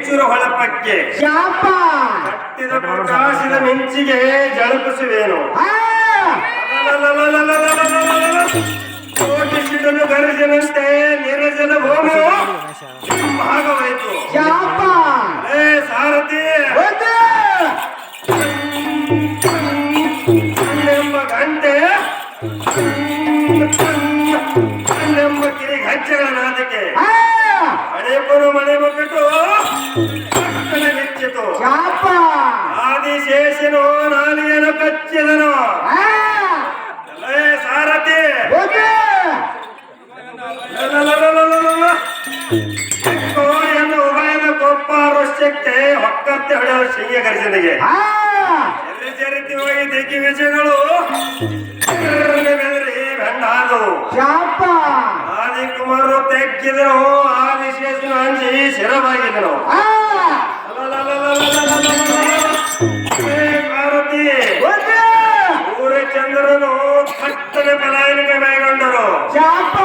ಕಿರಿಚುರ ಹೊಳಪಕ್ಕೆ ಶಾಪ ಕಟ್ಟಿದ ಪ್ರಕಾಶದ ಮಿಂಚಿಗೆ ಜಳಪಿಸುವೇನು ಕೋಟಿ ಸಿಡಲು ಗರ್ಜನಂತೆ ನಿರಜನ ಭೂಮಿಯು ಭಾಗವಾಯಿತು ಶಾಪ ಏ ಸಾರಥಿ ಎಂಬ ಗಂಟೆ ಎಂಬ ಕಿರಿ ಗಜ್ಜೆಗಳ ನಾದಕ್ಕೆ ಹಣೆಪನು ಮನೆ ಮಗ್ಗಟ್ಟು ಬಿಚ್ಚಿತು ಶಾಪ ಆದಿಶೇಷನು ನಾಲಿಯನ್ನು ಕಚ್ಚಿದನು ಏ ಸಾರಥಿ ಎಂದು ಉಭಯದ ಕೊಪ್ಪ ಋಷ್ಯಕ್ಕೆ ಹೊಕ್ಕತ್ತೆ ಹೊಡೆಯುವ ಸಿಂಹ ಗರ್ಜನೆಗೆ ಚರಿತಿ ಹೋಗಿ ದಿಕ್ಕಿ ವಿಜಯಗಳು ಬೆದರಿ ಬೆಂಡಾದವು ಶಾಪ ಆದಿಕುಮಾರರು ತೆಕ್ಕಿದನು ಆದಿಶೇಷನು ಅಂಜಿ ಶಿರವಾಗಿದ್ದನು ಭಾರತಿ ಸೂರ್ಯಚಂದ್ರನು ಥಟ್ಟನೆ ಪಲಾಯನಿಗೆ ಮೈಗೊಂಡರು ಶಾಪ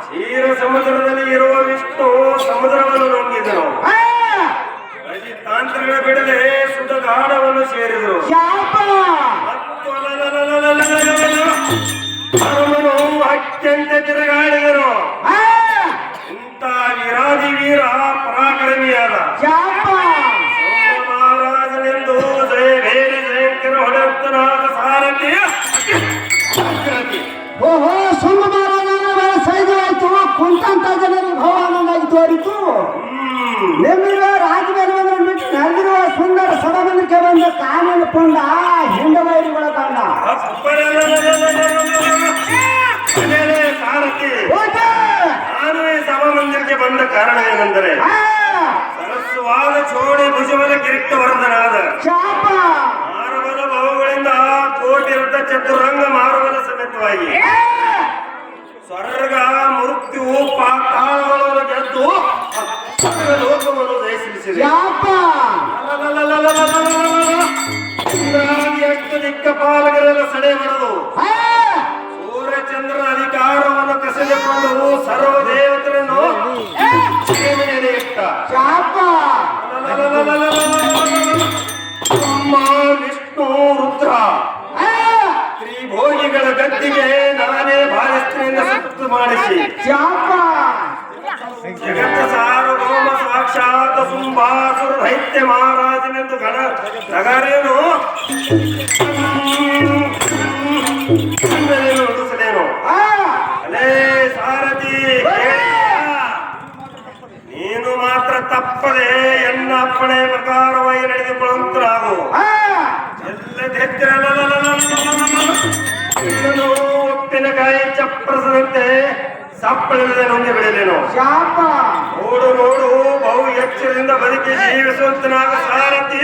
ಕ್ಷೀರ ಸಮುದ್ರದಲ್ಲಿ ಇರುವ ವಿಷ್ಣು ಸಮುದ್ರವನ್ನು ನುಂಗಿದನು ತಾಂತ್ರಿಕ ಬಿಡದೆ ಸುತ್ತ ಗಾಢವನ್ನು ಸೇರಿದರು ಶಾಪ ಮತ್ತು ಅರಮನು ಅತ್ಯಂತ ತಿರುಗಾಡಿದರು ಇಂಥ ವೀರಾದಿ ವೀರ ಪರಾಕ್ರಮಿಯಾದ ಶಾಪ ಮಹಾರಾಜನೆಂದು ಬೇರೆ ಜಯಂಕರ ಹೊಡೆಯುತ್ತನಾದ ಸಾರಥಿಯ ಅಗ್ರತಿ ಓಹೋ ಸೊಮ್ಮ ಮಹಾರಾಜನ ಸೈಜಾಯ್ತು ಕುಂತಂತ ಜನರಿಗೆ ಭವಾನಂದಾಗಿ ತೋರಿತು ನಿಮ್ಮಿರುವ ರಾಜಮೇಲೆ ಬಿಟ್ಟು ನಡೆದಿರುವ ಸುಂದರ ಸಭಾಮಂದಿರಕ್ಕೆ ಬಂದ ಕಾನೂನು ಕೊಂಡ ಹಿಂಡವೈರಿಗಳ ಕಂಡ ಸಾರಥಿ ನಾನು ಈ ಸಭಾಮಂದಿರಕ್ಕೆ ಬಂದ ಕಾರಣ ಏನೆಂದರೆ ಸರಸ್ವಾದ ಚೋಡಿ ಭುಜಬಲ ಕಿರಿಕ್ತ ವರದನಾದ ಶಾಪ ಮಾರಬಲ ಬಹುಗಳಿಂದ ಕೋಟಿ ವೃದ್ಧ ಚತುರಂಗ ಮಾರಬಲ ಸಮೇತವಾಗಿ ಸ್ವರ್ಗ ಮೃತ್ಯು ಪಾತಾಳಗಳನ್ನು ಗೆದ್ದು ಲೋಕವನ್ನು ಜಯಿಸಿದೆ ಶಾಪ ಇಂದ್ರಾದಿ ಅಷ್ಟ ದಿಕ್ಕಪಾಲಕರೆಲ್ಲ ಸಡೆ ಹೊಡೆದು ಸೂರ್ಯಚಂದ್ರನ ಅಧಿಕಾರವನ್ನು ಕಸಿದುಕೊಂಡು ಸರ್ವ ದೇವತೆಯನ್ನು ಇಟ್ಟ ಶಾಪ ಬ್ರಹ್ಮ ವಿಷ್ಣು ರುದ್ರ ತ್ರಿಭೋಗಿಗಳ ಗದ್ದಿಗೆ ನಾನೇ ಬಾಲಸ್ತ್ರೀಯಿಂದ ಸುತ್ತು ಮಾಡಿಸಿ ಶಾಪ ಜಗತ್ತ ಸಾರ್ವಭೌಮ ಸಾಕ್ಷಾತ್ ಸುಂಬಾಸುರ ದೈತ್ಯ ಮಹಾರಾಜನೆಂದು ಗಣ ನಗರೇನು ಉಡಿಸಲೇನು ಅಲೇ ಸಾರಥಿ ನೀನು ಮಾತ್ರ ತಪ್ಪದೆ ಎನ್ನ ಅಪ್ಪಣೆ ಪ್ರಕಾರವಾಗಿ ನಡೆದುಕೊಳ್ಳುವಂತರಾಗು ಎಲ್ಲ ಉಪ್ಪಿನಕಾಯಿ ಚಪ್ಪರಿಸದಂತೆ ಸಪ್ಪಳಿಲ್ಲದೆ ನೊಂದಿ ಬೆಳೆಯಲೇನು ಶಾಪ ನೋಡು ನೋಡು ಬಹು ಎಚ್ಚರದಿಂದ ಬದುಕಿ ಜೀವಿಸುವಂತನಾದ ಸಾರಥಿ